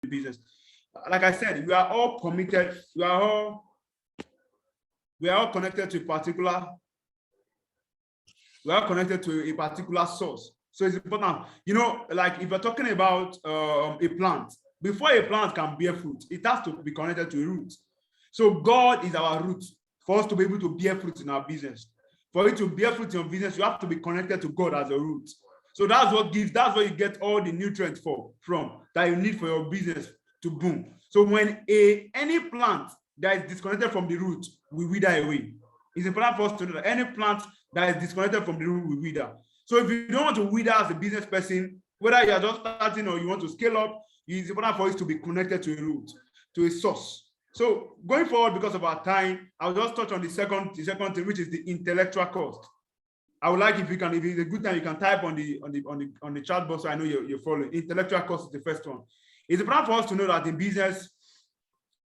the business. Like I said, we are all committed. We are all connected to a particular. We are connected to a particular source. So it's important, like if you're talking about a plant, before a plant can bear fruit, it has to be connected to a root. So God is our root for us to be able to bear fruit in our business. For it to bear fruit in your business, you have to be connected to God as a root. So that's what you get all the nutrients from that you need for your business to boom. So when any plant that is disconnected from the root will wither away. It's important for us to know that any plant that is disconnected from the root will wither. So if you don't want to wither as a business person, whether you are just starting or you want to scale up, it's important for it to be connected to a root, to a source. So going forward, because of our time, I'll just touch on the second thing, which is the intellectual cost. I would like if it's a good time, you can type on the chat box so I know you're following. Intellectual cost is the first one. It's important for us to know that in business,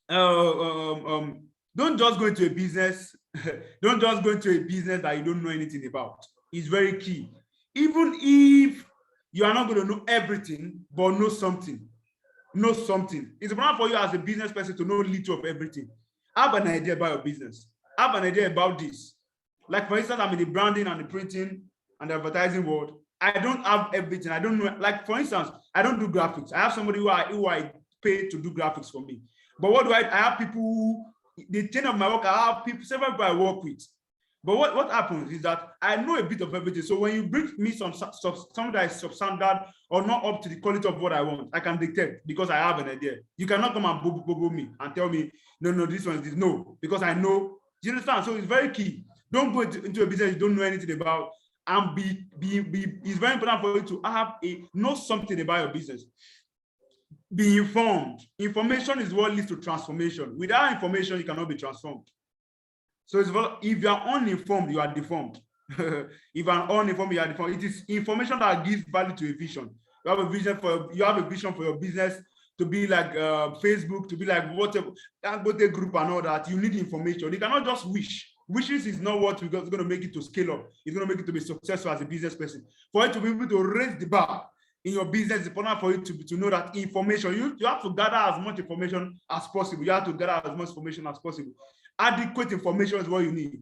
don't just go into a business. Don't just go into a business that you don't know anything about. It's very key. Even if you are not going to know everything, but know something. Know something. It's important for you as a business person to know little of everything. Have an idea about your business. Have an idea about this. Like for instance, I'm in the branding and the printing and the advertising world. I don't have everything. I don't know. Like for instance, I don't do graphics. I have somebody who I pay to do graphics for me. But what do I have people who, the chain of my work, I have people, several people I work with. But what happens is that I know a bit of everything. So when you bring me some that is substandard or not up to the quality of what I want, I can dictate because I have an idea. You cannot come and bobo me and tell me, no, this one is this. No, because I know. Do you understand? So it's very key. Don't go into a business you don't know anything about, and it's very important for you to know something about your business. Be informed. Information is what leads to transformation. Without information, you cannot be transformed. So if you are uninformed, you are deformed. If you are uninformed, you are deformed. It is information that gives value to a vision. You have a vision for your business to be like Facebook, to be like whatever, Dangote group and all that. You need information. You cannot just wish. Wishes is not what is going to make it to scale up. It's going to make it to be successful as a business person. For you to be able to raise the bar in your business, it's important for you to know that information. You have to gather as much information as possible. You have to gather as much information as possible. Adequate information is what you need.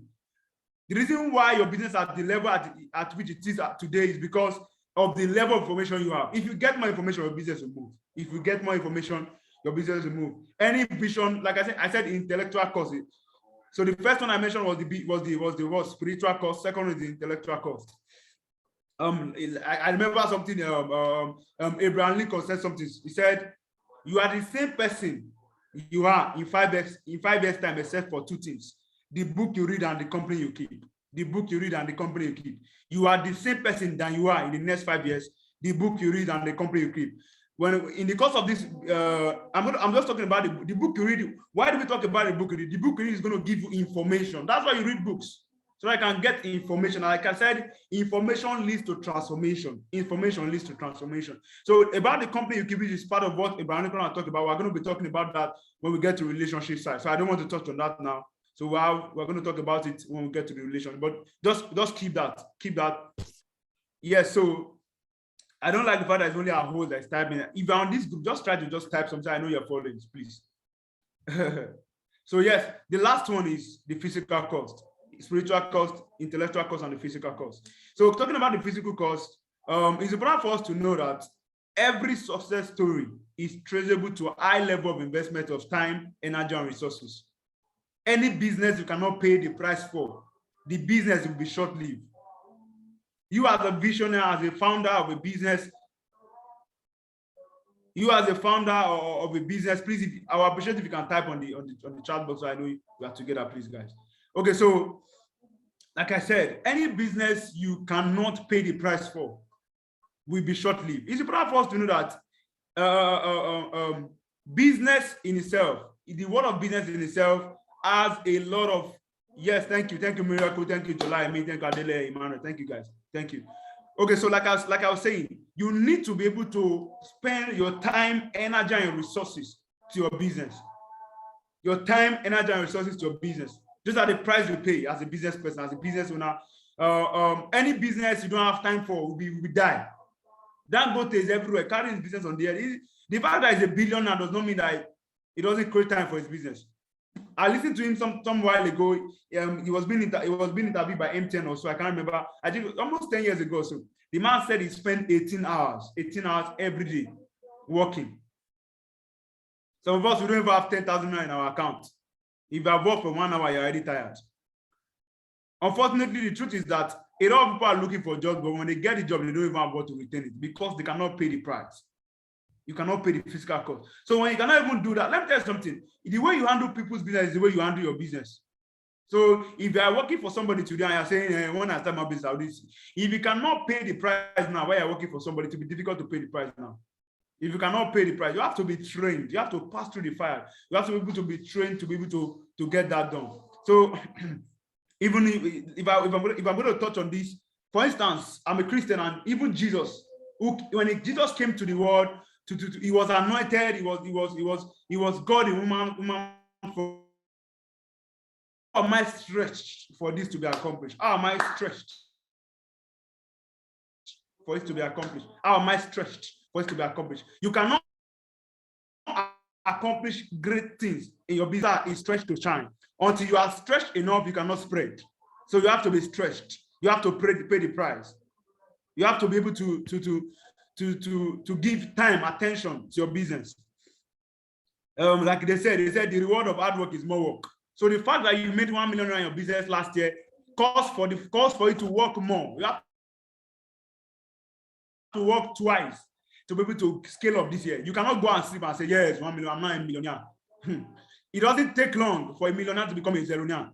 The reason why your business at the level at which it is today is because of the level of information you have. If you get more information, your business will move. If you get more information, your business will move. Any vision, like I said, intellectual cost. So the first one I mentioned was the spiritual cost. Second is the intellectual cost. I remember something. Abraham Lincoln said something. He said, "You are the same person you are in 5 years time, except for two things: the book you read and the company you keep. The book you read and the company you keep. You are the same person than you are in the next 5 years. The book you read and the company you keep." When in the course of this, I'm just talking about the book you read. Why do we talk about the book you read? The book you read is going to give you information. That's why you read books, so I can get information. Like I said, information leads to transformation. Information leads to transformation. So about the company you keep, which is part of what Abraham Lincoln talked about. We're going to be talking about that when we get to relationship side. So I don't want to touch on that now. So we're going to talk about it when we get to the relation. But just keep that. Yes. So I don't like the fact that it's only a host that's typing. If you're on this group, just try to just type something. I know you're following, please. So yes, the last one is the physical cost, spiritual cost, intellectual cost, and the physical cost. So talking about the physical cost, it's important for us to know that every success story is traceable to a high level of investment of time, energy, and resources. Any business you cannot pay the price for, the business will be short-lived. You as a visionary, as a founder of a business, please, I will appreciate if you can type on the chat box so I know we are together, please, guys. Okay, so like I said, any business you cannot pay the price for will be short-lived. It's important for us to know that business in itself, the world of business in itself has a lot of, yes, thank you, Miracle, thank you, July, thank you, Adele, Emmanuel, thank you, guys. Thank you. Okay, so like I was saying, you need to be able to spend your time, energy, and resources to your business. Your time, energy, and resources to your business. Those are the price you pay as a business person, as a business owner. Any business you don't have time for will die. Dangote is everywhere, carrying his business on the air. The fact that he's a billionaire does not mean that he doesn't create time for his business. I listened to him some while ago. He was being interviewed by MTN or so. I can't remember. I think almost 10 years ago. So the man said he spent 18 hours every day working. Some of us, we don't even have 10,000 in our account. If you have worked for 1 hour, you're already tired. Unfortunately, the truth is that a lot of people are looking for jobs, but when they get the job, they don't even have what to retain it because they cannot pay the price. You cannot pay the physical cost. So when you cannot even do that, let me tell you something. The way you handle people's business is the way you handle your business. So if you are working for somebody today and you're saying, when I start my business, I'll do this. If you cannot pay the price now, while you're working for somebody, it will be difficult to pay the price now. If you cannot pay the price, you have to be trained. You have to pass through the fire. You have to be able to be trained to be able to get that done. So even if I'm going to touch on this, for instance, I'm a Christian, and even Jesus, when Jesus came to the world, he was anointed. He was God in woman. How am I stretched for this to be accomplished? How am I stretched for it to be accomplished? How am I stretched for it to be accomplished? You cannot accomplish great things in your business is stretched to shine. Until you are stretched enough, you cannot spread. So you have to be stretched. You have to pay the price. You have to be able to give time, attention to your business. Like they said the reward of hard work is more work. So the fact that you made 1 million in your business last year costs for you to work more. You have to work twice to be able to scale up this year. You cannot go and sleep and say, yes, 1 million, I'm not a millionaire. It doesn't take long for a millionaire to become a zeronaire.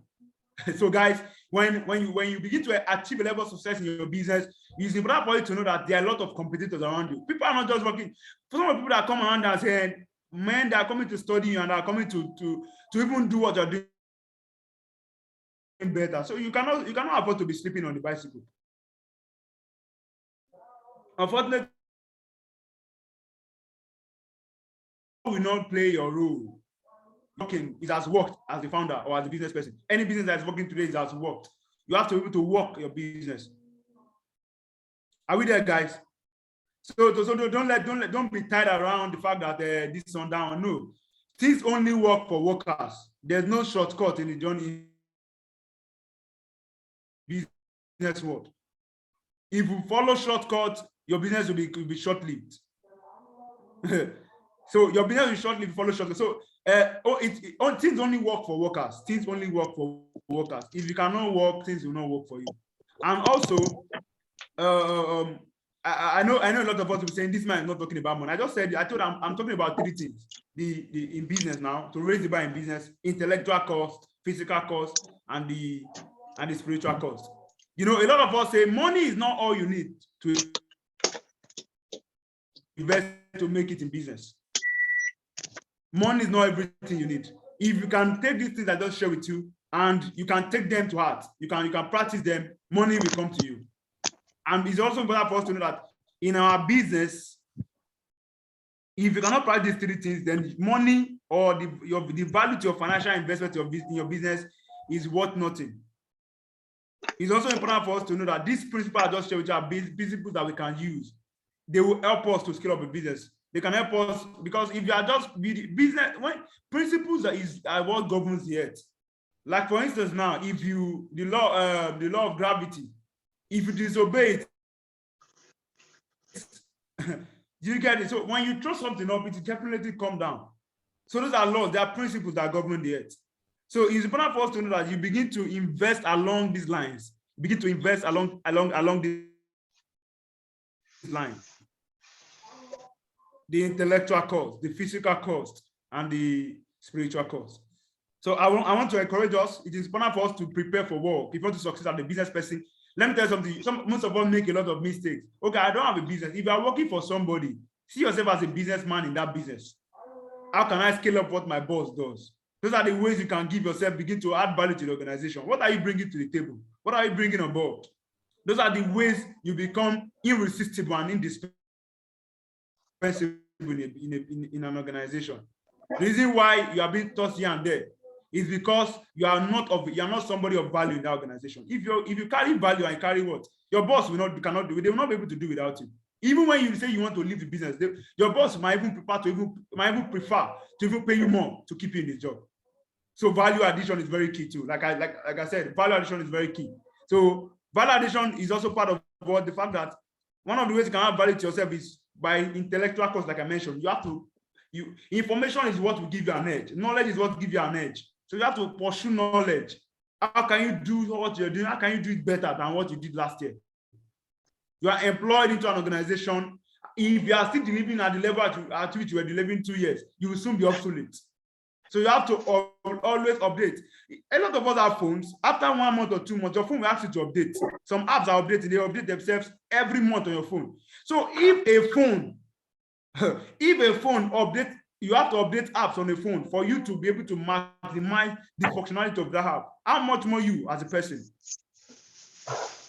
So guys, when you begin to achieve a level of success in your business, it's important for you to know that there are a lot of competitors around you. People are not just working. For some people that come around and say, man, they are coming to study and they are coming to even do what you're doing better. So you cannot afford to be sleeping on the bicycle. Unfortunately, you will not play your role. Working, it has worked as the founder or as a business person. Any business that is working today, it has worked. You have to be able to work your business. Are we there, guys? So don't be tied around the fact that this is on down. No, things only work for workers. There's no shortcut in the journey. Business world. If you follow shortcuts, your business will be short-lived. So your business will be short-lived if you follow shortcuts. So things only work for workers. Things only work for workers. If you cannot work, things will not work for you. And also, I know a lot of us will be saying this man is not talking about money. I told I'm talking about 3 things. In business now, to raise the bar in business: intellectual cost, physical cost, and the spiritual cost. You know, a lot of us say money is not all you need to invest to make it in business. Money is not everything you need. If you can take these things I just share with you and you can take them to heart, you can practice them, money will come to you. And it's also important for us to know that in our business, if you cannot practice these 3 things, then money or the value to your financial investment in your business is worth nothing. It's also important for us to know that these principles I just shared with you are principles that we can use. They will help us to scale up a business. They can help us because if you are just business, principles are what governs the earth. Like for instance, now if the law of gravity, if you disobey it, you get it. So when you throw something up, it will definitely come down. So those are laws, they are principles that govern the earth. So it's important for us to know that you begin to invest along these lines. Begin to invest along these lines. The intellectual cost, the physical cost, and the spiritual cost. So I want to encourage us. It is important for us to prepare for work. If you want to succeed as a business person, let me tell you something. Most of us make a lot of mistakes. Okay, I don't have a business. If you are working for somebody, see yourself as a businessman in that business. How can I scale up what my boss does? Those are the ways you can give yourself, begin to add value to the organization. What are you bringing to the table? What are you bringing on board? Those are the ways you become irresistible and indispensable in an organization. The reason why you are being tossed here and there is because you are not somebody of value in that organization. If you carry value and carry what your boss cannot do, they will not be able to do without you. Even when you say you want to leave the business, your boss might even prefer to even pay you more to keep you in the job. So value addition is very key too. Like I said, value addition is very key. So value addition is also part of what the fact that one of the ways you can add value to yourself is by intellectual course, like I mentioned. You have to, information is what will give you an edge. Knowledge is what will give you an edge. So you have to pursue knowledge. How can you do what you're doing? How can you do it better than what you did last year? You are employed into an organization. If you are still delivering at the level at which you were delivering 2 years, you will soon be obsolete. So you have to always update. A lot of us have phones. After 1 month or 2 months, your phone will ask you to update. Some apps are updated. They update themselves every month on your phone. So if a phone updates, you have to update apps on the phone for you to be able to maximize the functionality of that app. How much more you as a person?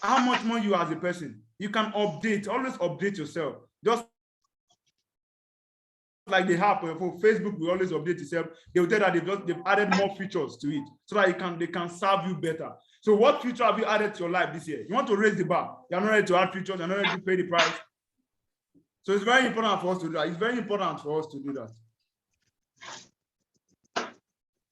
How much more you as a person? You can update, always update yourself. Just like they have for Facebook, we always update itself. They will tell that they've added more features to it so that they can serve you better. So what feature have you added to your life this year? You want to raise the bar. You're not ready to add features. You're not ready to pay the price. So it's very important for us to do that. It's very important for us to do that.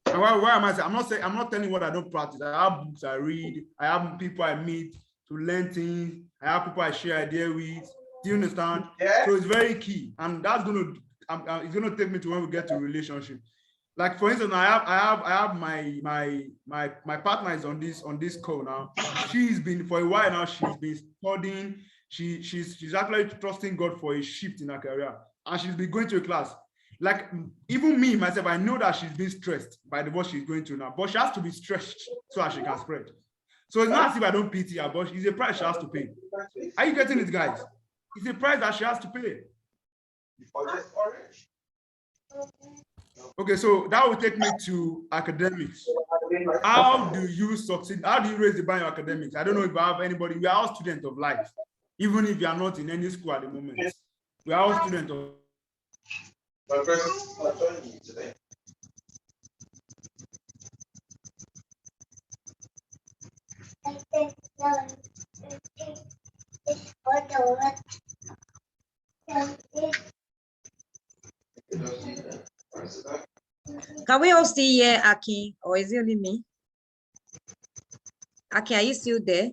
And why am I saying? I'm not telling you what I don't practice. I have books I read. I have people I meet to learn things. I have people I share ideas with. Do you understand? Yeah. So it's very key, and that's it's gonna take me to when we get to relationship. Like for instance, I have my partner is on this call now. She's been for a while now. She's been studying. She's actually trusting God for a shift in her career, and she's been going to a class. Like even me myself, I know that she's been stressed by what she's going through now, but she has to be stretched so that she can spread. So it's not as if I don't pity her, but it's a price she has to pay. Are you getting it, guys? It's a price that she has to pay. Okay, so that will take me to academics. How do you succeed? How do you raise the bar in your academics? I don't know if I have anybody. We are all students of life, even if you are not in any school at the moment. We are all students of. My person is not joining you today. Can we all see here, Akin, or is it only me? Akin, are you still there?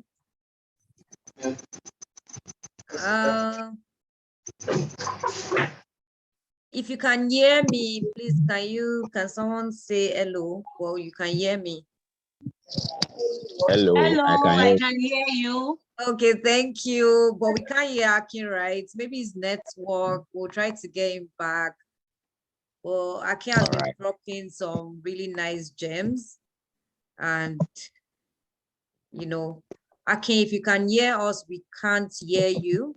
If you can hear me, please, can someone say hello? Well, you can hear me. Hello, I can hear you. Okay, thank you. But we can't hear Akin, right? Maybe his network. We'll try to get him back. Well, Akin has been dropping some really nice gems. And, you know, Akin, if you can hear us, we can't hear you.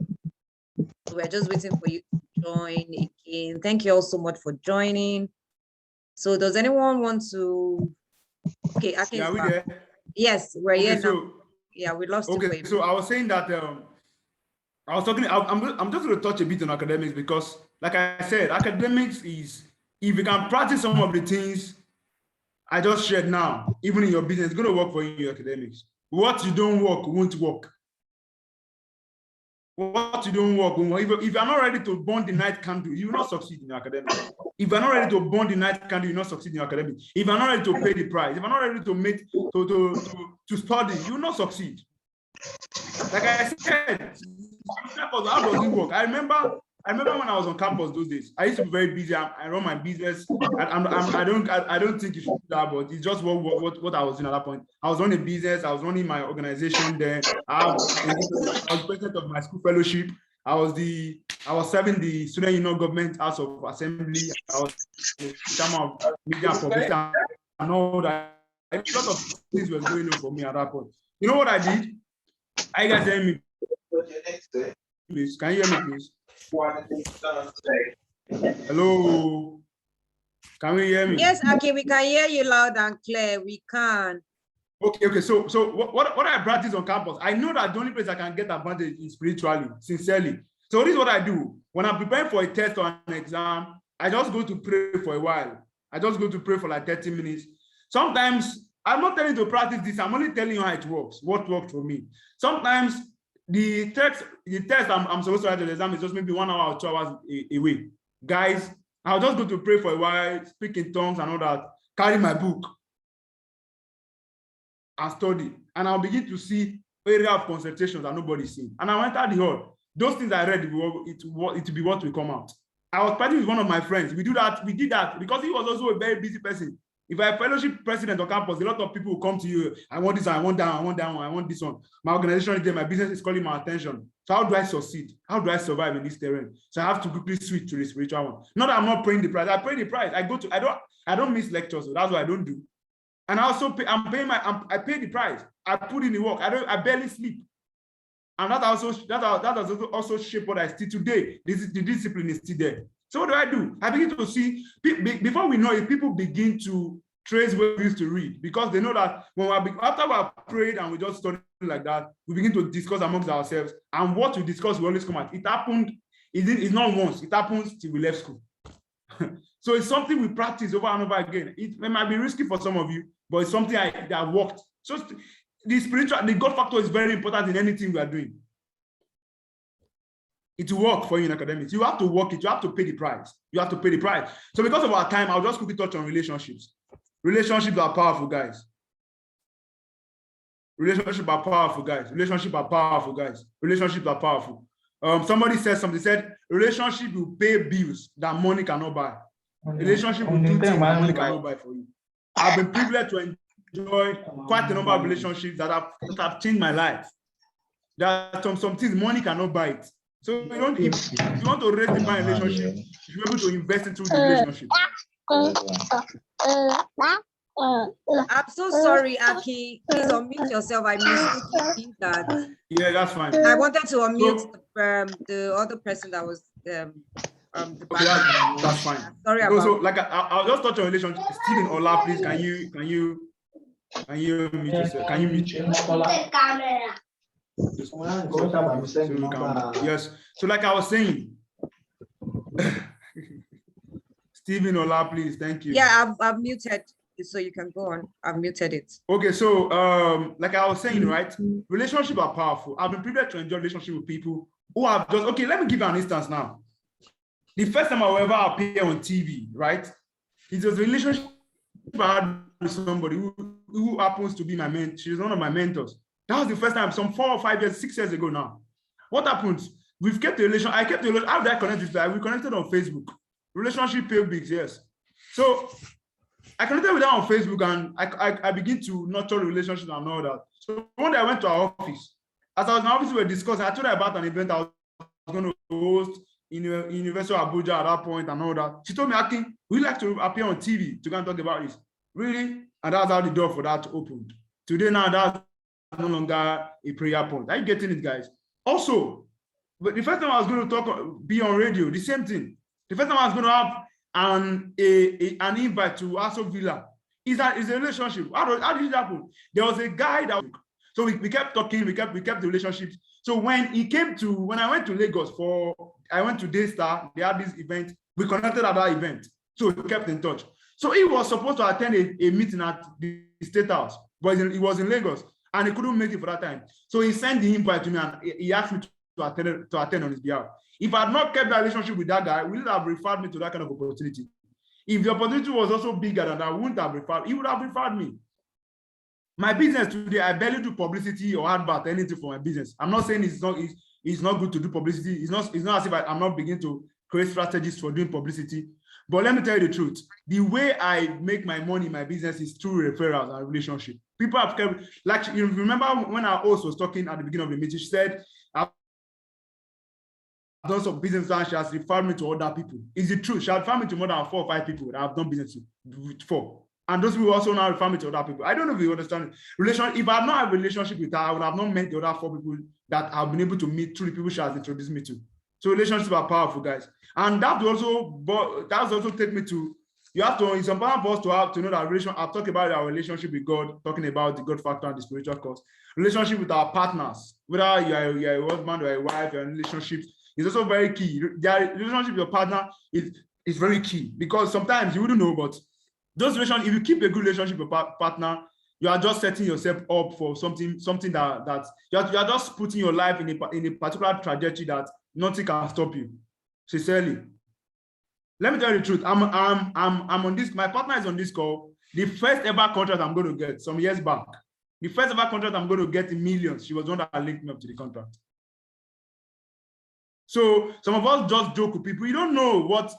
So we're just waiting for you to join again. Thank you all so much for joining. So does anyone want to? Okay, Akin. Yeah, we there? Yes, we're here so, now. Yeah, we lost. Okay, so I was saying that I was talking. I'm just going to touch a bit on academics because, like I said, academics is, if you can practice some of the things I just shared now, even in your business, it's going to work for you in your academics. What you don't work won't work. What you don't work won't work. If you're not ready to burn the night candle, you will not succeed in your academics. If you're not ready to burn the night candle, you will not succeed in your academics. If you're not ready to pay the price, if you're not ready to study, you will not succeed. Like I said, how does it work? I remember when I was on campus those days. I used to be very busy. I run my business. I don't think you should do that, but it's just what I was doing at that point. I was running a business. I was running my organization. Then I was president of my school fellowship. I was serving the Student Union Government House of Assembly. I was the chairman of media and publicity and all that. A lot of things were going on for me at that point. You know what I did? Are you guys hearing me? Please, can you hear me, please? Hello, can we hear me? Yes, Akin, we can hear you loud and clear. We can. Okay. So what I practice on campus, I know that the only place I can get advantage is spiritually, sincerely. So this is what I do when I'm preparing for a test or an exam. I just go to pray for a while. I just go to pray for like 30 minutes. Sometimes I'm not telling you to practice this. I'm only telling you how it works. What worked for me. Sometimes the test I'm supposed to write the exam is just maybe 1 hour or 2 hours away. Guys, I'll just go to pray for a while, speak in tongues and all that, carry my book and study. And I'll begin to see area of concentration that nobody's seen. And I went out the hall. Those things I read, it will be what will come out. I was partying with one of my friends. We did that because he was also a very busy person. If I fellowship president on campus, a lot of people will come to you. I want this, I want that, I want that one, I want this one. My organization is there, my business is calling my attention. So how do I succeed? How do I survive in this terrain? So I have to quickly switch to the spiritual one. Not that I'm not paying the price. I pay the price. I don't miss lectures, so that's what I don't do. And I also pay, I pay the price. I put in the work. I barely sleep. And that has also shaped what I still today. The discipline is still there. So what do? I begin to see, before we know it, people begin to trace what we used to read, because they know that after we have prayed and we just study like that, we begin to discuss amongst ourselves, and what we discuss will always come out. It happened, it's not once, it happens till we left school. So it's something we practice over and over again. It might be risky for some of you, but it's something that worked. So the God factor is very important in anything we are doing. It will work for you in academics. You have to work it. You have to pay the price. You have to pay the price. So because of our time, I'll just quickly touch on relationships. Relationships are powerful, guys. Relationships are powerful, guys. Relationships are powerful, guys. Relationships are powerful. Somebody said something. Said relationship will pay bills that money cannot buy. Relationship will do things that money cannot buy for you. I've been privileged to enjoy quite a number of relationships that have changed my life. There are some things money cannot buy it. So if you want to raise the my relationship, you should be able to invest into the relationship. I'm so sorry, Aki. Please unmute yourself. I mistakenly that. Yeah, that's fine. I wanted to unmute the other person that was the okay, that's fine. Sorry about. So like I'll just touch on relationship. Stephen Ola, please. Can you mute yourself? Can you mute yourself? Yes. So like I was saying, Stephen Ola, please. Thank you. Yeah, I've muted, so you can go on. I've muted it. Okay, so like I was saying, right? Relationships are powerful. I've been privileged to enjoy relationship with people who have just let me give you an instance now. The first time I will ever appear on TV, right? It was a relationship I had with somebody who happens to be my mentor. She's one of my mentors. That was the first time, some 4 or 5 years, 6 years ago now. What happens? We've kept the relation. I kept the relation. How did I connect with her? We connected on Facebook. Relationship pay bigs, yes. So I connected with her on Facebook, and I begin to nurture the relationship and all that. So one day I went to our office. As I was in our office, we were discussing. I told her about an event I was going to host in University of Abuja at that point and all that. She told me, Akin, we'd like to appear on TV to go and talk about this. Really? And that's how the door for that opened. Today now, that's no longer a prayer point. Are you getting it, guys? Also, but the first time I was going to be on radio, the same thing. The first time I was going to have an invite to Aso Villa. Is a relationship. How did it happen? There was a guy that, so we kept talking, we kept the relationship. So when I went to Lagos I went to Daystar, they had this event, we connected at that event. So we kept in touch. So he was supposed to attend a meeting at the State House, but he was in Lagos and he couldn't make it for that time. So he sent the invite to me and he asked me to attend on his behalf. If I had not kept that relationship with that guy, he would have referred me to that kind of opportunity. If the opportunity was also bigger than that, I wouldn't have referred, he would have referred me. My business today, I barely do publicity or advert, anything for my business. I'm not saying it's not good to do publicity. It's not as if I'm not beginning to create strategies for doing publicity. But let me tell you the truth. The way I make my money in my business is through referrals and relationship. People have kept, like, you remember when our host was talking at the beginning of the meeting, she said, I've done some business and she has referred me to other people. Is it true? She has referred me to more than 4 or 5 people that I've done business with for. And those people also now refer me to other people. I don't know if you understand. If I had not had a relationship with her, I would have not met the other 4 people that I've been able to meet through the people she has introduced me to. So relationships are powerful, guys. And that also take me to, it's important for us to know that I've talked about our relationship with God, talking about the God factor and the spiritual cause. Relationship with our partners, whether you're a husband or a wife, your relationships is also very key. Their relationship with your partner is very key, because sometimes you wouldn't know, but those relations, if you keep a good relationship with your partner, You are just setting yourself up for something that you are just putting your life in a particular trajectory that nothing can stop you. Sincerely. Let me tell you the truth. I'm on this. My partner is on this call. The first ever contract I'm going to get some years back. The first ever contract I'm going to get in millions. She was the one that linked me up to the contract. So some of us just joke with people. You don't know what.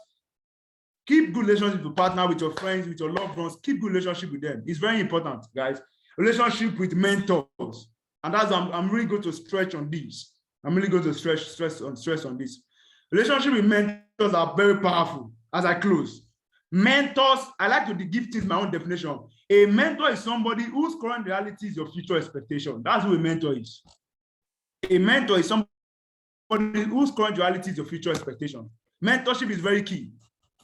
Keep good relationship with your partner, with your friends, with your loved ones. Keep good relationship with them. It's very important, guys. Relationship with mentors, and that's I'm really going to stretch on this. I'm really going to stress on this. Relationship with mentors are very powerful. As I close, mentors, I like to give things my own definition. A mentor is somebody whose current reality is your future expectation. That's who a mentor is. A mentor is somebody whose current reality is your future expectation. Mentorship is very key.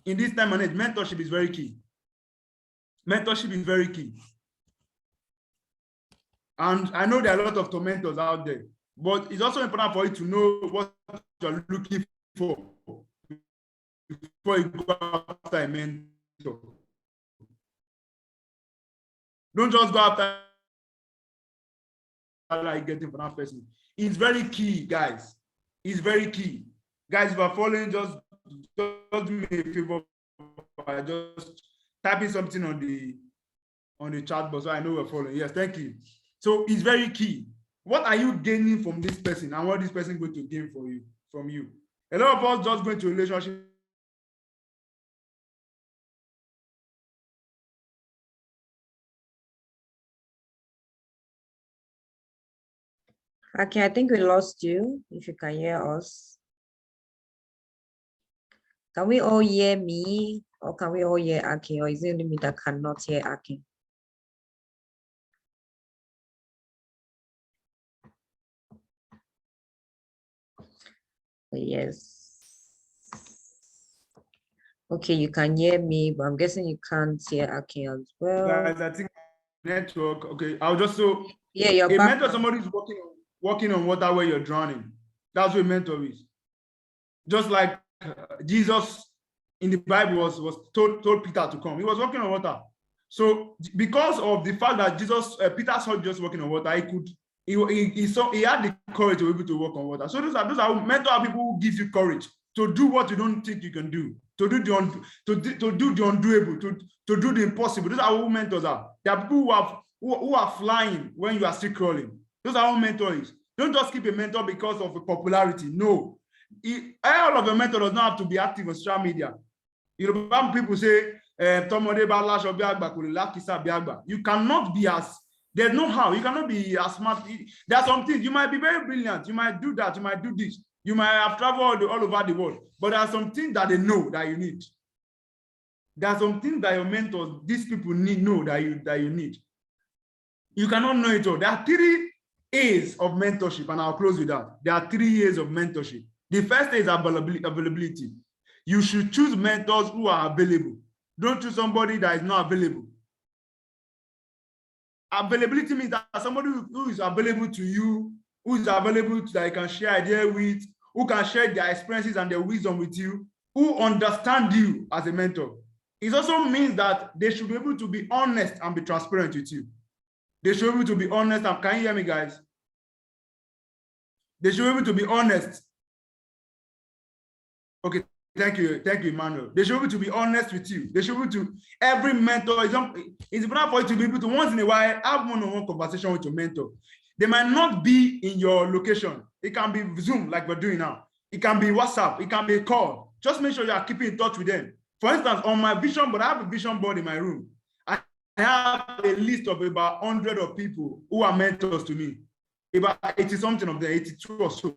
In this time and age, mentorship is very key. Mentorship is very key. And I know there are a lot of tormentors out there, but it's also important for you to know what you're looking for before you go after a mentor. Don't just go after like getting from that person. It's very key, guys. It's very key. Guys, if you're following, just do me a favor by just typing something on the chat box so I know we're following. Yes, thank you. So it's very key. What are you gaining from this person, and what this person is going to gain from you? A lot of us just go into a relationship. Okay, I think we lost you, if you can hear us. Can we all hear me, or can we all hear Akin, or is it only me that cannot hear Akin? Yes. Okay, you can hear me, but I'm guessing you can't hear Akin as well. Guys, I think network. Okay, I'll just so yeah, your a mentor, somebody who's walking on water where you're drowning. That's what a mentor is. Just like Jesus in the Bible was told Peter to come. He was walking on water. So because of the fact that Peter saw Jesus walking on water, he had the courage to be able to walk on water. So those are mentor people who give you courage to do what you don't think you can do, to do the undoable, to do the impossible. Those are who mentors are. They are people who are flying when you are still crawling. Those are who mentors. Don't just keep a mentor because of the popularity. No. All of a mentor does not have to be active on social media. You know, people say, you cannot be as, there's no how, you cannot be as smart. There are some things, you might be very brilliant, you might do that, you might do this, you might have traveled all over the world, but there are some things that they know that you need. There are some things that your mentors, these people know that you need. You cannot know it all. There are 3 A's of mentorship, and I'll close with that. There are 3 A's of mentorship. The first A is availability. You should choose mentors who are available. Don't choose somebody that is not available. Availability means that somebody who is available to you, who is available to, that you can share ideas with, who can share their experiences and their wisdom with you, who understand you as a mentor. It also means that they should be able to be honest and be transparent with you. They should be able to be honest. And can you hear me, guys? They should be able to be honest. Okay, thank you, Emmanuel. They should be able to be honest with you. They should be able to, every mentor, it's important for you to be able to once in a while have one-on-one conversation with your mentor. They might not be in your location. It can be Zoom like we're doing now. It can be WhatsApp. It can be a call. Just make sure you are keeping in touch with them. For instance, on my vision board, I have a vision board in my room. I have a list of about 100 of people who are mentors to me. About 80 something of them, 82 or so.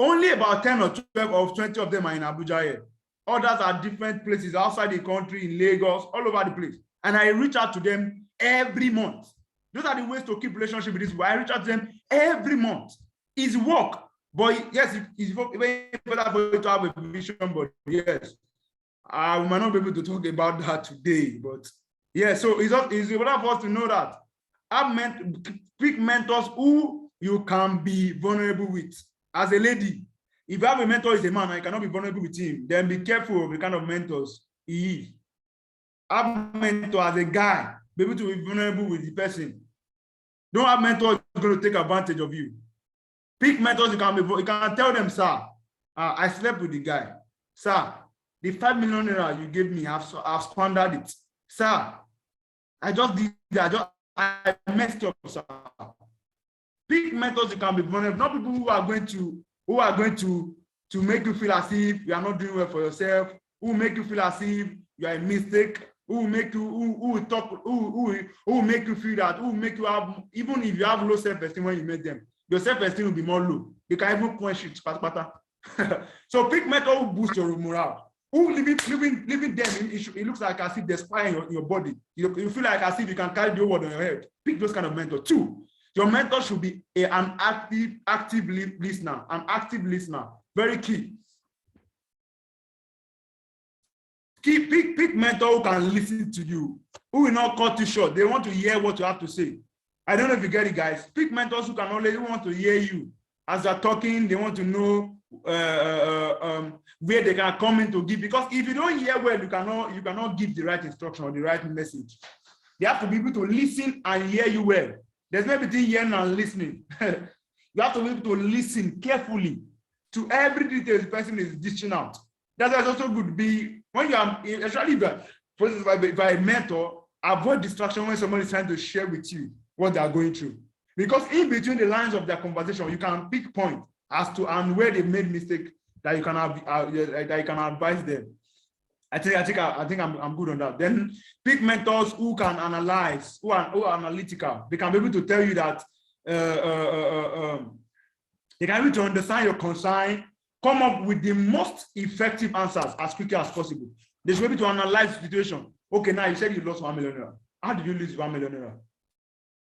Only about 10 or 12 or 20 of them are in Abuja here. Others are different places outside the country, in Lagos, all over the place. And I reach out to them every month. Those are the ways to keep relationship with this people. I reach out to them every month. It's work. But yes, it's very better for you to have a vision board. Yes. I might not be able to talk about that today, but yeah, so it's important for us to know that pick mentors who you can be vulnerable with. As a lady, if you have a mentor is a man and you cannot be vulnerable with him, then be careful of the kind of mentors he is. Have a mentor as a guy. Be able to be vulnerable with the person. Don't have mentors who are going to take advantage of you. Pick mentors you can tell them, sir, I slept with the guy. Sir, the 5 million naira you gave me, I've squandered it. Sir, I just did that. I messed up, sir. Pick mentors you can be vulnerable, not people who are going to make you feel as if you are not doing well for yourself, who will make you feel as if you are a mistake, who will make you who will make you feel that, who will make you have, even if you have low self-esteem when you meet them, your self-esteem will be more low. You can even quench it. So pick mentors who boost your morale. Who living them, it looks like as if there's fire in your body. You feel like as if you can carry the whole world on your head. Pick those kind of mentors. 2, your mentor should be an active listener. An active listener. Very key. Pick mentor who can listen to you, who will not cut you short. They want to hear what you have to say. I don't know if you get it, guys. Pick mentors who want to hear you. As they're talking, they want to know where they can come in to give. Because if you don't hear well, you cannot give the right instruction or the right message. They have to be able to listen and hear you well. There's no between hearing and listening. You have to be able to listen carefully to every detail the person is dishing out. That's why it's also good to be, when you are, especially for instance, if I mentor, avoid distraction when somebody is trying to share with you what they are going through. Because in between the lines of their conversation, you can pick point as to and where they made mistake that you can have, that you can advise them. I think I'm good on that. Then pick mentors who can analyze, who are analytical. They can be able to tell you that they can be able to understand your concern, come up with the most effective answers as quickly as possible. They should be able to analyze the situation. Okay, now you said you lost 1 million naira. How did you lose 1 million naira?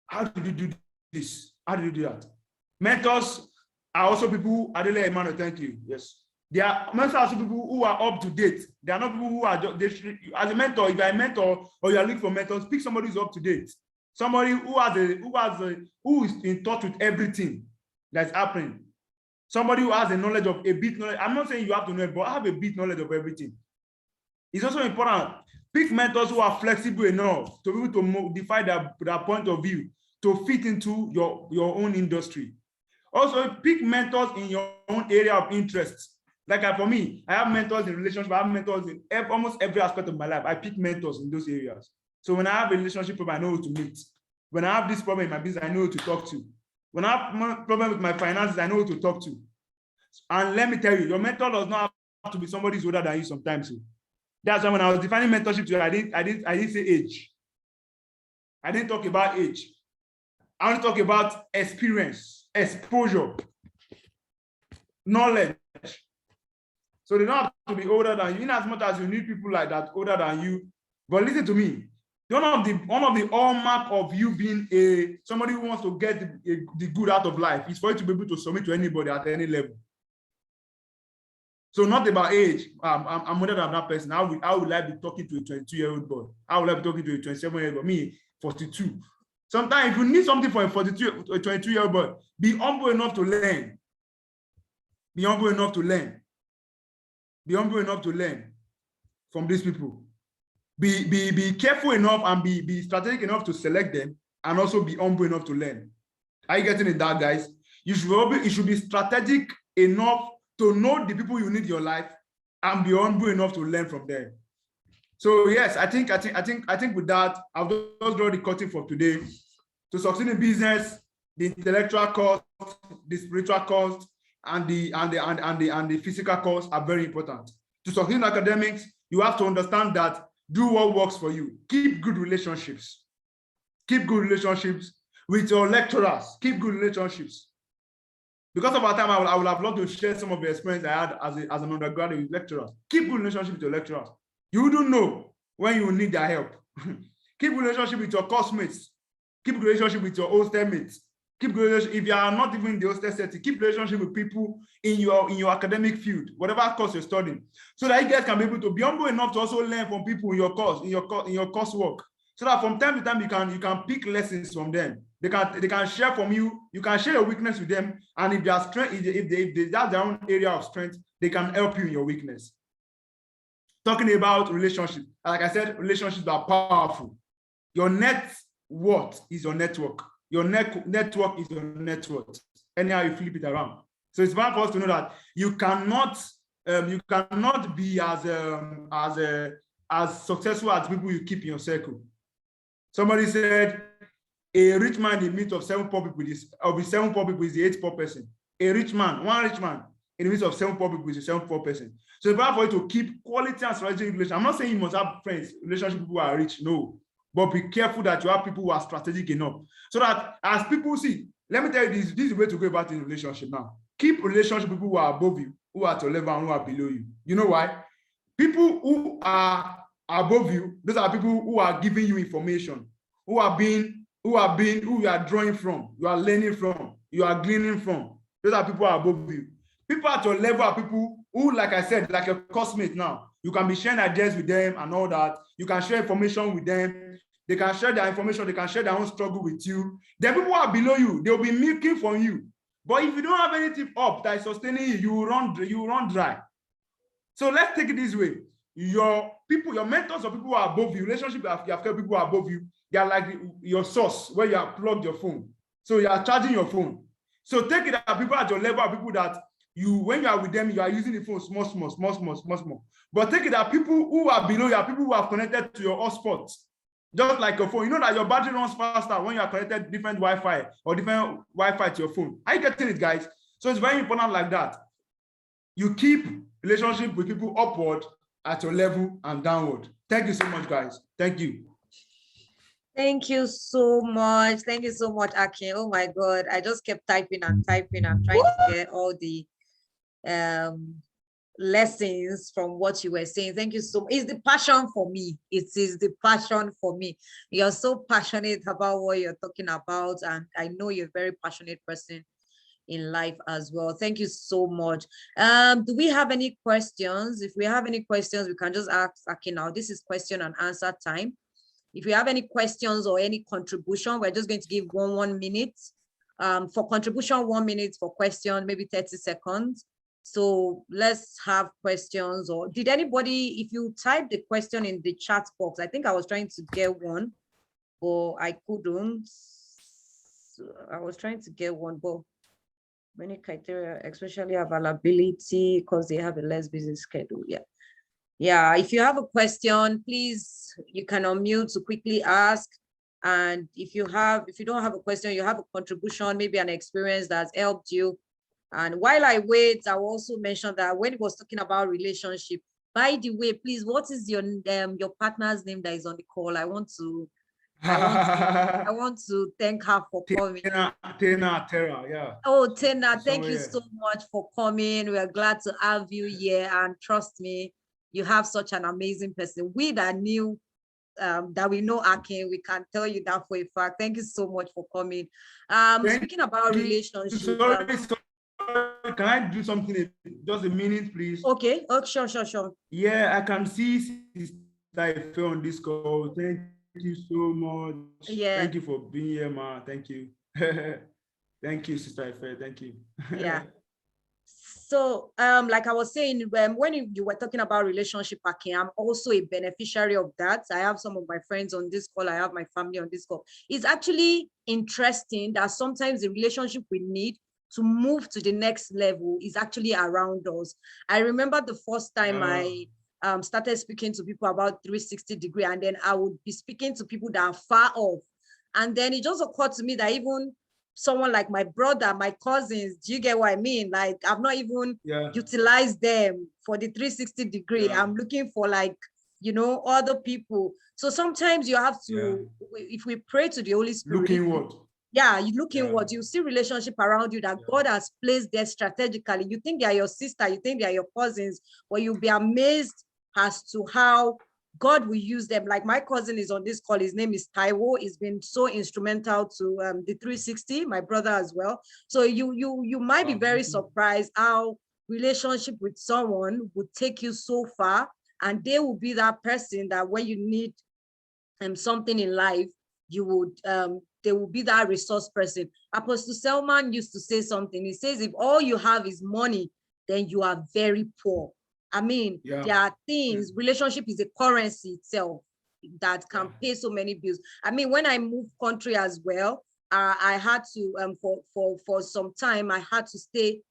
How did you do this? How did you do that? Mentors are also people, Adele Emmanuel, thank you. Yes. They are mentors are also people who are up to date. They are not people who are just, as a mentor, if you're a mentor or you're looking for mentors, pick somebody who's up to date. Somebody who is in touch with everything that's happening. Somebody who has a knowledge of a bit knowledge. I'm not saying you have to know it, but have a bit knowledge of everything. It's also important. Pick mentors who are flexible enough to be able to modify their point of view to fit into your own industry. Also, pick mentors in your own area of interest. Like for me, I have mentors in relationships. I have mentors in almost every aspect of my life. I pick mentors in those areas. So when I have a relationship problem, I know who to meet. When I have this problem in my business, I know who to talk to. When I have a problem with my finances, I know who to talk to. And let me tell you, your mentor does not have to be somebody who's older than you sometimes. That's why when I was defining mentorship to you, I didn't say age. I didn't talk about age. I want to talk about experience, exposure, knowledge. So they don't have to be older than you, in as much as you need people like that older than you. But listen to me. One of the hallmark of you being somebody who wants to get the good out of life is for you to be able to submit to anybody at any level. So not about age. I'm older than that person. How would I be talking to a 22-year-old boy? How would I be talking to a 27-year-old boy? Me, 42. Sometimes if you need something for a 22-year-old boy, be humble enough to learn. Be humble enough to learn. Be humble enough to learn from these people. Be careful enough and be strategic enough to select them, and also be humble enough to learn. Are you getting it, that guys? You should be strategic enough to know the people you need in your life and be humble enough to learn from them. So yes, I think with that, I've just drawn the curtain for today. To succeed in business, the intellectual cost, the spiritual cost, and the physical cost are very important. To succeed in academics, you have to understand that do what works for you. Keep good relationships. Keep good relationships with your lecturers. Keep good relationships. Because of our time, I would have loved to share some of the experience I had as an undergraduate with lecturers. Keep good relationship with your lecturers. You don't know when you will need their help. Keep relationship with your classmates. Keep relationship with your hostel mates. Keep relationship, if you are not even in the hostel setting, keep relationship with people in your academic field, whatever course you're studying, so that you guys can be able to be humble enough to also learn from people in your course, in your coursework, so that from time to time you can pick lessons from them. They can share from you. You can share your weakness with them, and if they are strength, if that's their own area of strength, they can help you in your weakness. Talking about relationships, like I said, relationships are powerful. Your net worth is your network. Your network is your net worth. Anyhow you flip it around. So it's important for us to know that you cannot be as successful as people you keep in your circle. Somebody said, a rich man in the midst of 7 poor people is, or with 7 poor people is the 8th poor person. A rich man, one rich man in the midst of 7 poor people is the 7th poor person. So it's important for you to keep quality and strategic relations. I'm not saying you must have friends, relationship people who are rich, no. But be careful that you have people who are strategic enough. So that as people see, let me tell you this is the way to go about in a relationship now. Keep relationship people who are above you, who are at your level, and who are below you. You know why? People who are above you, those are people who are giving you information, who you are drawing from, you are learning from, you are gleaning from. Those are people who are above you. People at your level are people who, like I said, like a classmate now. You can be sharing ideas with them and all that. You can share information with them. They can share their information. They can share their own struggle with you. The people who are below you, they'll be milking from you. But if you don't have anything up that is sustaining you, you will run dry. So let's take it this way. Your mentors or people who are above you, relationship you have people who are above you, they are like your source where you have plugged your phone. So you are charging your phone. So take it that people at your level are people that when you are with them, you are using the phone small. But take it that people who are below you are people who have connected to your hotspot. Just like your phone, you know that your battery runs faster when you are connected different Wi-Fi or different Wi-Fi to your phone. Are you getting it, guys? So it's very important like that. You keep relationship with people upward at your level and downward. Thank you so much, guys. Thank you. Thank you so much. Thank you so much, Akin. Oh my God. I just kept typing and typing. I'm trying to get all the lessons from what you were saying. Thank you so much. It's the passion for me. It is the passion for me. You're so passionate about what you're talking about. And I know you're a very passionate person in life as well. Thank you so much. Do we have any questions? If we have any questions, we can just ask Akin now. This is question and answer time. If you have any questions or any contribution, we're just going to give one minute. For contribution, 1 minute. For question, maybe 30 seconds. So let's have questions. Or did anybody, if you type the question in the chat box, I think I was trying to get one, but I couldn't. So I was trying to get one, but many criteria, especially availability, because they have a less busy schedule. Yeah, if you have a question, please, you can unmute to quickly ask. And if you don't have a question, you have a contribution, maybe an experience that's helped you. And while I wait, I will also mention that when it was talking about relationship, by the way, please, what is your partner's name that is on the call? I want to thank her for coming. Tena, yeah. Oh, Tena, thank you so much for coming. We are glad to have you here. And trust me, you have such an amazing person. We that knew that we know Akin, we can tell you that for a fact. Thank you so much for coming. Speaking about relationship. Can I do something? Just a minute, please. Okay. Oh, sure. Yeah, I can see Sister Ife on this call. Thank you so much. Yeah. Thank you for being here, ma. Thank you. Thank you, Sister Ife. Thank you. Yeah. So, like I was saying, when you were talking about relationship, Akin, I'm also a beneficiary of that. I have some of my friends on this call. I have my family on this call. It's actually interesting that sometimes the relationship we need to move to the next level is actually around us. I remember the first time I started speaking to people about 360-degree, and then I would be speaking to people that are far off. And then it just occurred to me that even someone like my brother, my cousins, do you get what I mean? Like, I've not even utilized them for the 360-degree. I'm looking for, like, other people. So sometimes you have to, if we pray to the Holy Spirit. Look inward. Yeah, you look inward, you see relationship around you that God has placed there strategically. You think they are your sister, you think they are your cousins, but you'll be amazed as to how God will use them. Like my cousin is on this call, his name is Taiwo. He's been so instrumental to the 360, my brother as well. So you might be very surprised how relationship with someone would take you so far, and they will be that person that when you need something in life, you would they will be that resource person. Apostle Selman used to say something. He says, if all you have is money, then you are very poor. I mean, there are things, relationship is a currency itself. that can pay so many bills. I mean, when I moved country as well, I had to for some time I had to stay.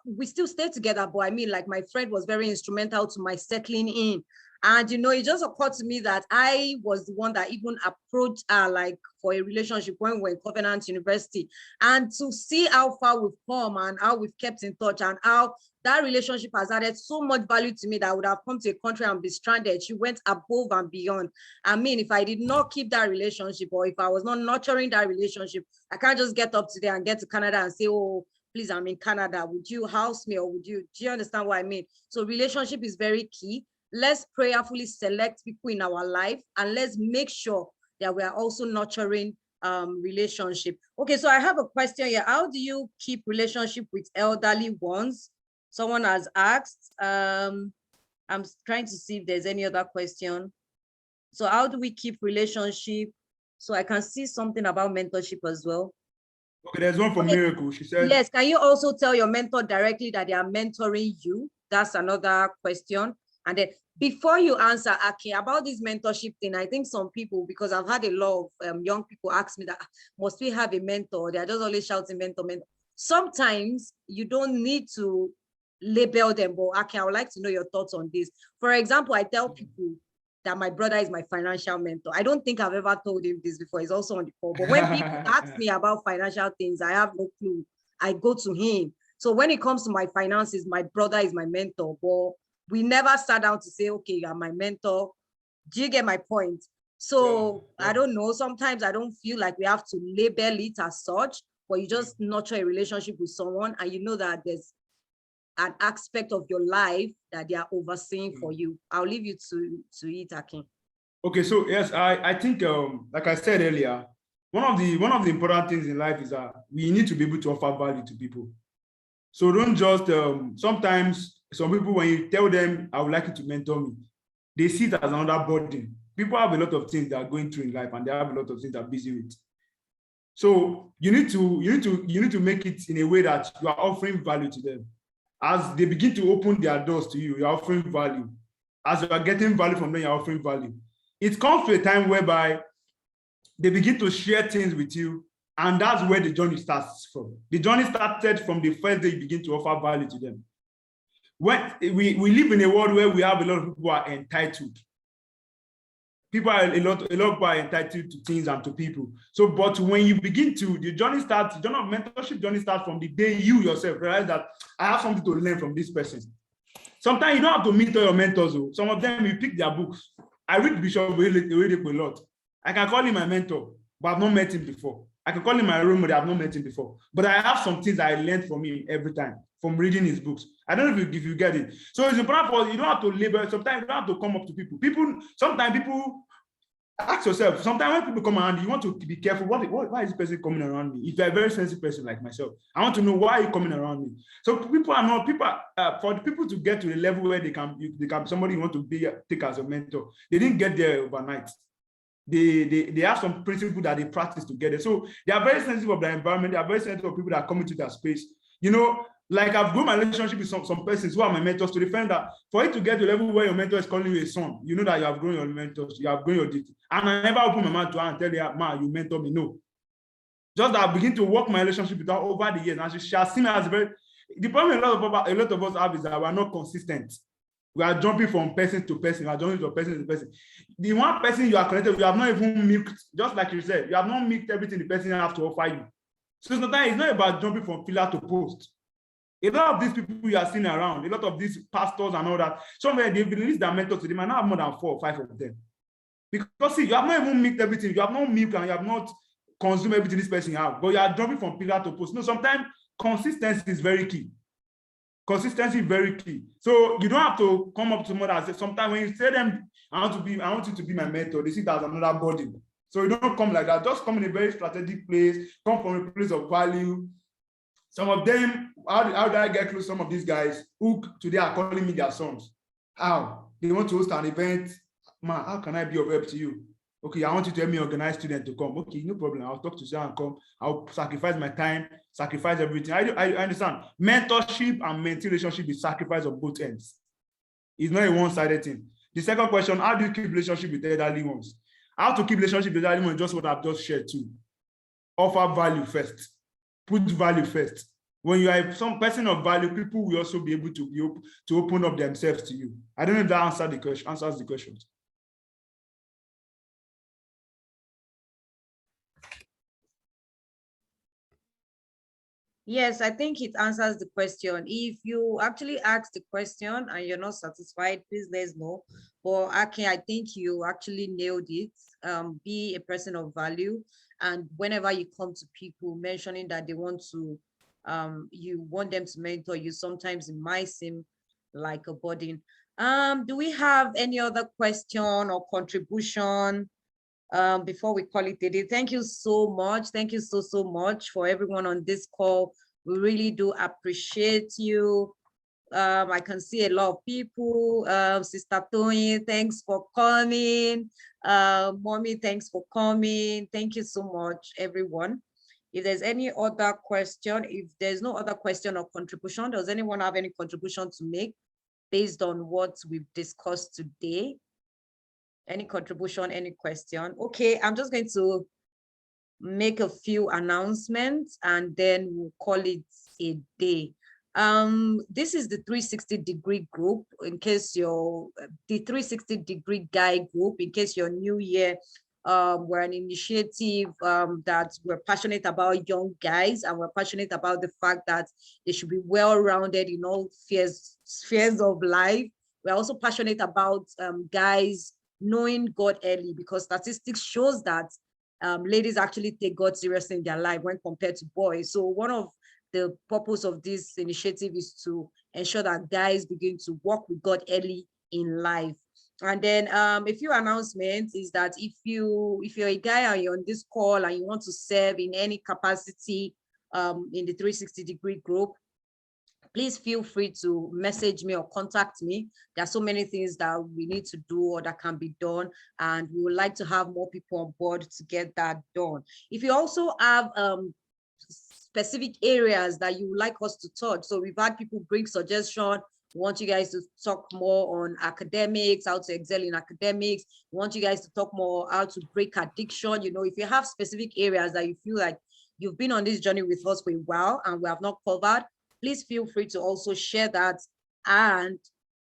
We still stay together, but I mean, like, my friend was very instrumental to my settling in. And it just occurred to me that I was the one that even approached like for a relationship when we were in Covenant University. And to see how far we've come and how we've kept in touch and how that relationship has added so much value to me that I would have come to a country and be stranded. She went above and beyond. I mean, if I did not keep that relationship, or if I was not nurturing that relationship, I can't just get up today and get to Canada and say, oh, please, I'm in Canada. Would you house me, or do you understand what I mean? So relationship is very key. Let's prayerfully select people in our life, and let's make sure that we are also nurturing relationship. Okay, so I have a question here. How do you keep relationship with elderly ones? Someone has asked. I'm trying to see if there's any other question. So how do we keep relationship? So I can see something about mentorship as well. Okay, there's one from Miracle. She said, yes, can you also tell your mentor directly that they are mentoring you? That's another question. And then before you answer, Akin, about this mentorship thing, I think some people, because I've had a lot of young people ask me that, must we have a mentor? They're just always shouting mentor, mentor. Sometimes you don't need to label them, but Akin, I would like to know your thoughts on this. For example, I tell people that my brother is my financial mentor. I don't think I've ever told him this before. He's also on the call. But when people ask me about financial things, I have no clue. I go to him. So when it comes to my finances, my brother is my mentor. But we never sat down to say, okay, you're my mentor. Do you get my point? So I don't know. Sometimes I don't feel like we have to label it as such, but you just nurture a relationship with someone, and you know that there's an aspect of your life that they are overseeing for you. I'll leave you to it, Akin. Okay, so yes, I think like I said earlier, one of the important things in life is that we need to be able to offer value to people. So don't just sometimes some people, when you tell them, I would like you to mentor me, they see it as another burden. People have a lot of things they are going through in life, and they have a lot of things they're busy with. So you need to make it in a way that you are offering value to them. As they begin to open their doors to you, you're offering value. As you are getting value from them, you're offering value. It comes to a time whereby they begin to share things with you, and that's where the journey starts from. The journey started from the first day you begin to offer value to them. When we live in a world where we have a lot of people who are entitled. People are a lot of people are entitled to things and to people. So, but when you begin to, the journey of mentorship journey starts from the day you yourself realize that I have something to learn from this person. Sometimes you don't have to meet all your mentors. Some of them, you pick their books. I read Bishop Oyedepo a lot. I can call him my mentor, but I've not met him before. I can call him my role model, I've not met him before. But I have some things I learned from him every time, from reading his books. I don't know if you get it. So it's important for you don't have to label. Sometimes you don't have to come up to people. Sometimes people ask yourself, sometimes when people come around, you want to be careful. Why is this person coming around me? If you're a very sensitive person like myself, I want to know why are you coming around me. So for the people to get to the level where they can somebody you want to take as a mentor, they didn't get there overnight. They have some principles that they practice together. So they are very sensitive of their environment. They are very sensitive of people that come into their space. Like I've grown my relationship with some persons who are my mentors to defend that for it to get to a level where your mentor is calling you a son, you know that you have grown your mentors, you have grown your duty. And I never open my mouth to her and tell her, ma, you mentor me. No. Just that I begin to work my relationship with her over the years. And she has seen me as the problem a lot of us have is that we are not consistent. We are jumping from person to person. We are jumping from person to person. The one person you are connected with, you have not even milked, just like you said, you have not milked everything the person has to offer you. So sometimes it's not about jumping from pillar to post. A lot of these people you are seeing around, a lot of these pastors and all that, somewhere they've released their mentors to them, and now have more than 4 or 5 of them. Because see, you have not even milked everything, you have not milked and you have not consumed everything this person has, but you are jumping from pillar to post. No, sometimes consistency is very key. Consistency is very key. So you don't have to come up to someone and say, sometimes when you say them, I want you to be my mentor, they see that as another body. So you don't come like that. Just come in a very strategic place, come from a place of value. Some of them, how did I get close to some of these guys who today are calling me their sons? How? They want to host an event. Man, how can I be of help to you? Okay, I want you to help me organize students to come. Okay, no problem. I'll talk to you and come. I'll sacrifice my time, sacrifice everything. I understand. Mentorship and mentor relationship is sacrifice on both ends. It's not a one-sided thing. The second question, how do you keep relationship with elderly ones? How to keep relationship with elderly ones, just what I've just shared too. Offer value first. Put value first. When you are some person of value, people will also be able to open up themselves to you. I don't know if that answers the question. Yes, I think it answers the question. If you actually ask the question and you're not satisfied, please let us know. But Akin, I think you actually nailed it. Be a person of value. And whenever you come to people mentioning that they want to, you want them to mentor you, sometimes it might seem like a burden. Do we have any other question or contribution before we call it a day? Thank you so much. Thank you so much for everyone on this call. We really do appreciate you. I can see a lot of people. Sister Tony, thanks for coming. Mommy, thanks for coming. Thank you so much, everyone. If there's any other question, if there's no other question or contribution, does anyone have any contribution to make based on what we've discussed today? Any contribution, any question? Okay, I'm just going to make a few announcements and then we'll call it a day. This is the 360-degree group, in case you're the 360-degree guy group, in case you're new here. We're an initiative that we're passionate about young guys, and we're passionate about the fact that they should be well-rounded in all spheres of life. We're also passionate about guys knowing God early, because statistics shows that ladies actually take God seriously in their life when compared to boys. So one of the purpose of this initiative is to ensure that guys begin to walk with God early in life. And then a few announcements is that if you're a guy and you're on this call and you want to serve in any capacity in the 360-degree group, please feel free to message me or contact me. There are so many things that we need to do or that can be done, and we would like to have more people on board to get that done. If you also have specific areas that you would like us to touch, so we've had people bring suggestions. We want you guys to talk more on academics, how to excel in academics. We want you guys to talk more how to break addiction. You know, if you have specific areas that you feel like you've been on this journey with us for a while and we have not covered, please feel free to also share that, and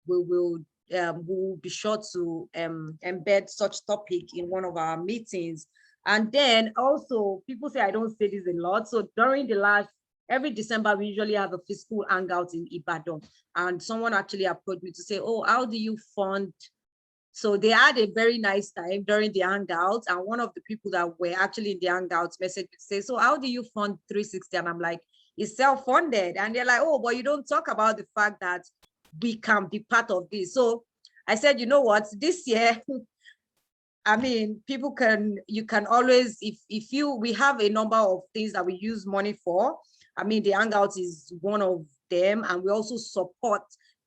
we will be sure to embed such topic in one of our meetings. And then also, people say I don't say this a lot. So during every December, we usually have a physical hangout in Ibadan. And someone actually approached me to say, oh, how do you fund? So they had a very nice time during the hangouts. And one of the people that were actually in the hangouts messaged me to say, so how do you fund 360? And I'm like, it's self-funded. And they're like, oh, but you don't talk about the fact that we can be part of this. So I said, you know what, this year, I mean, you can always, we have a number of things that we use money for. I mean, the hangout is one of them, and we also support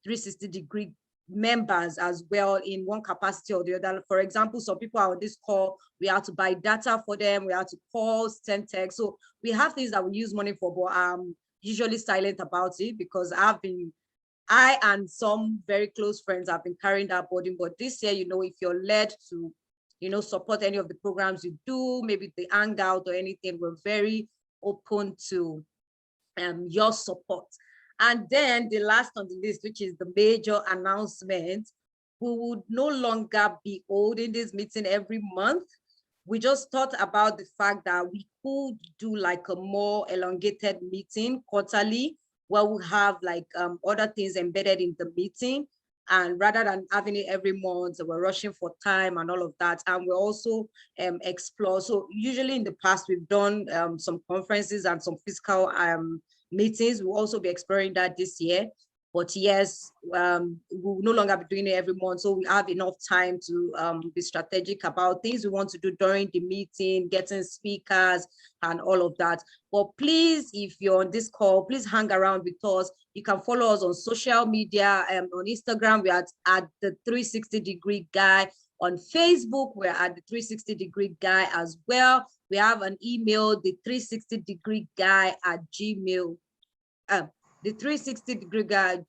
360-degree members as well in one capacity or the other. For example, some people are on this call, we have to buy data for them, we have to call, send text. So we have things that we use money for, but I'm usually silent about it because I and some very close friends have been carrying that burden. But this year, you know, if you're led to, you know, support any of the programs you do, maybe the hangout or anything, we're very open to your support. And then the last on the list, which is the major announcement, we would no longer be holding this meeting every month. We just thought about the fact that we could do like a more elongated meeting quarterly, where we have like other things embedded in the meeting. And rather than having it every month, we're rushing for time and all of that. And we also explore. So usually in the past, we've done some conferences and some physical meetings. We'll also be exploring that this year. But yes, we'll no longer be doing it every month. So we have enough time to be strategic about things we want to do during the meeting, getting speakers and all of that. But please, if you're on this call, please hang around with us. You can follow us on social media. On Instagram, we're at the 360-degree guy. On Facebook, we're at the 360-degree guy as well. We have an email, the 360-degree guy at Gmail. The 360-degree guy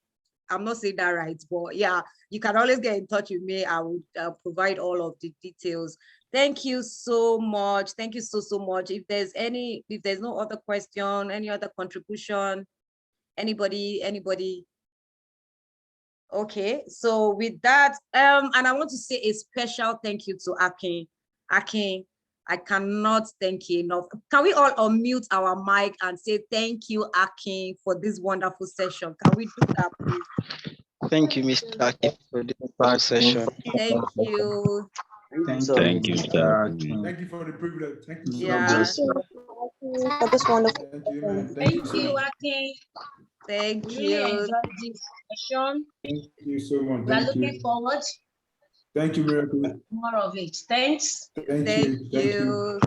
I'm not saying that right, but yeah, you can always get in touch with me. I would provide all of the details. Thank you so much. Thank you so much. If there's no other question, any other contribution, anybody. Okay, so with that, and I want to say a special thank you to Akin. Akin, I cannot thank you enough. Can we all unmute our mic and say thank you, Akin, for this wonderful session? Can we do that, please? Thank you, Mr. Akin, for this session. Thank you. Thank you, Mr. Akin. Thank you for the privilege. Thank you so Yeah. much. For this wonderful. Thank you, man. Thank Thank you so you, much. Akin. Thank Really you. enjoyed this session. Thank you so much. We are Thank looking you. forward Thank you, Miracle. more of it. Thanks. Thank Thank you. Thank you. you.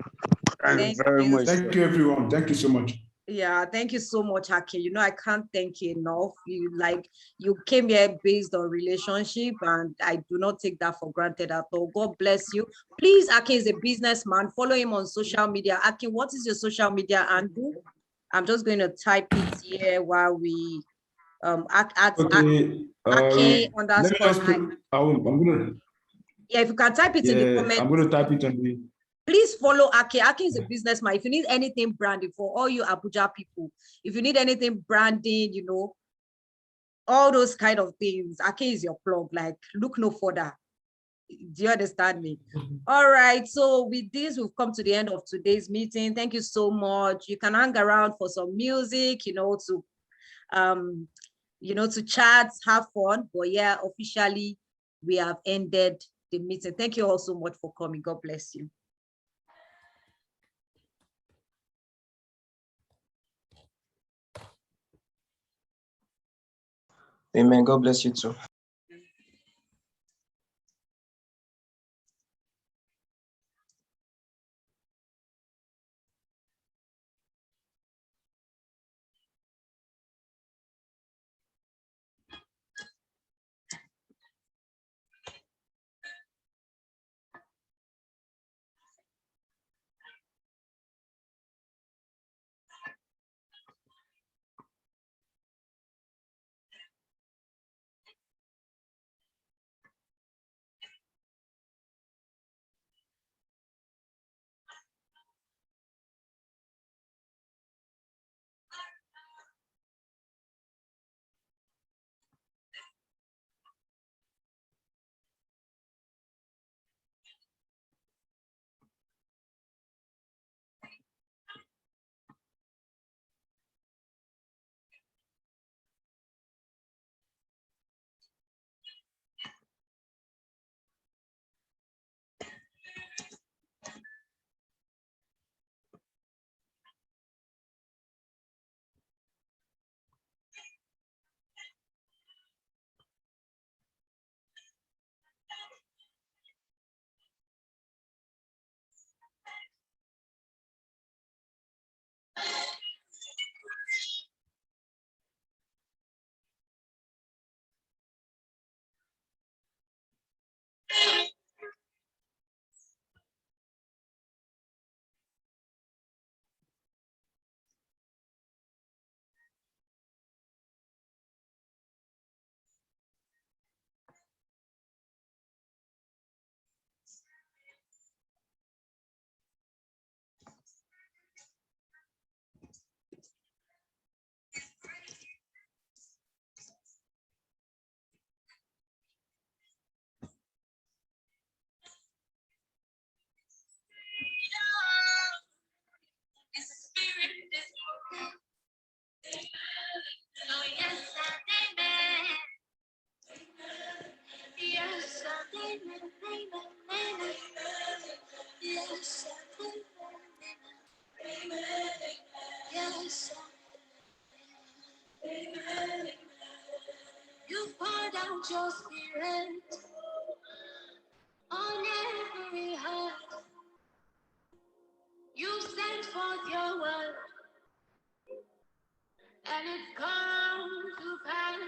Thank you Thank very you. much. Thank you, everyone. Thank you so much. Yeah, thank you so much, Akin. You know, I can't thank you enough. You came here based on relationship, and I do not take that for granted at all. God bless you. Please, Akin is a businessman. Follow him on social media. Akin, what is your social media handle? I'm just going to type it here while we Okay. Akin Let me just _. I'm gonna. Yeah, if you can type it in the Yeah, comments. I'm gonna type it on the. Please follow Akin. Akin is a businessman. If you need anything branding for all you Abuja people, if you need anything branding, you know, all those kind of things, Akin is your plug. Like, look no further. Do you understand me? All right. So with this, we've come to the end of today's meeting. Thank you so much. You can hang around for some music, you know, to chat, have fun. But yeah, officially, we have ended the meeting. Thank you all so much for coming. God bless you. Amen. God bless you too. You've poured out your spirit on every heart. You sent forth your word, and it's come to pass.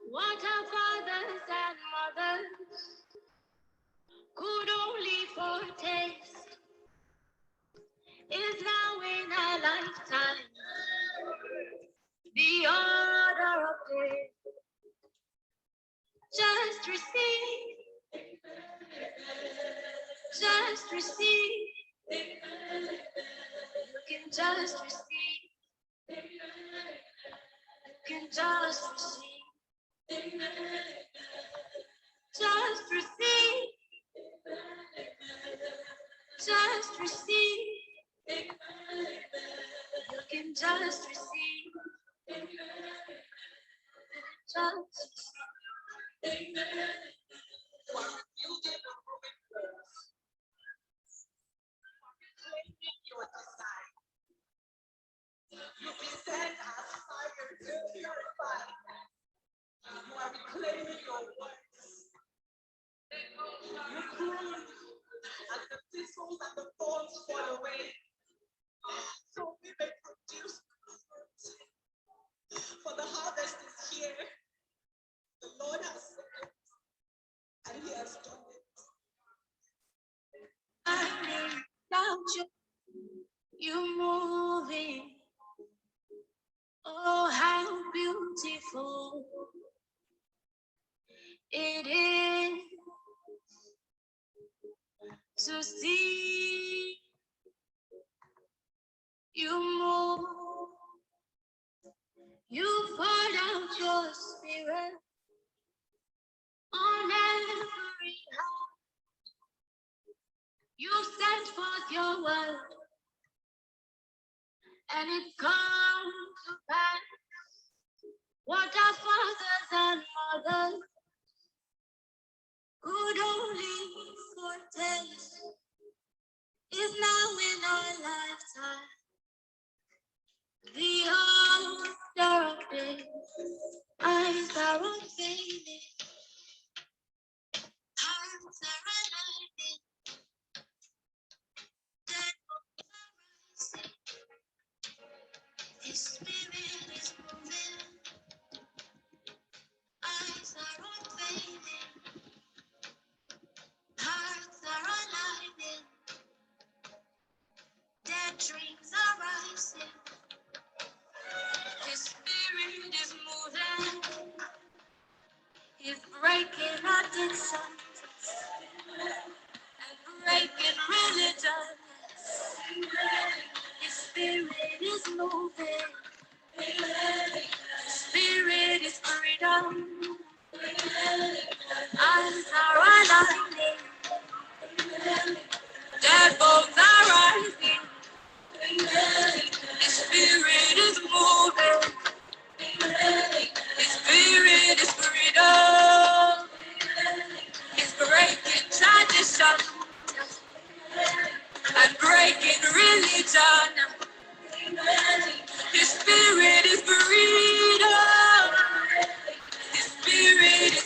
What our fathers and mothers could only foretaste is now in our lifetime. The order of day. Just receive. Just receive. You can just receive. You can just receive. Just receive. Just receive. You can just receive. Just without you moving. Oh, how beautiful it is to see you move. You poured out your spirit on every heart. You sent forth your word, and it comes to pass. What our fathers and mothers could only foretaste is now in our lifetime. The order of day, eyes are unveiling, hearts are aligning, dead bones are rising, His spirit is moving, eyes are unveiling, hearts are aligning, dead dreams are rising, His spirit is moving, He's breaking addictions and breaking religion. His spirit is moving. His spirit is freedom. Eyes are aligning. Dead bones are rising. His spirit is moving. His spirit is freedom. He's breaking tradition and breaking religion. His spirit is freedom. His spirit is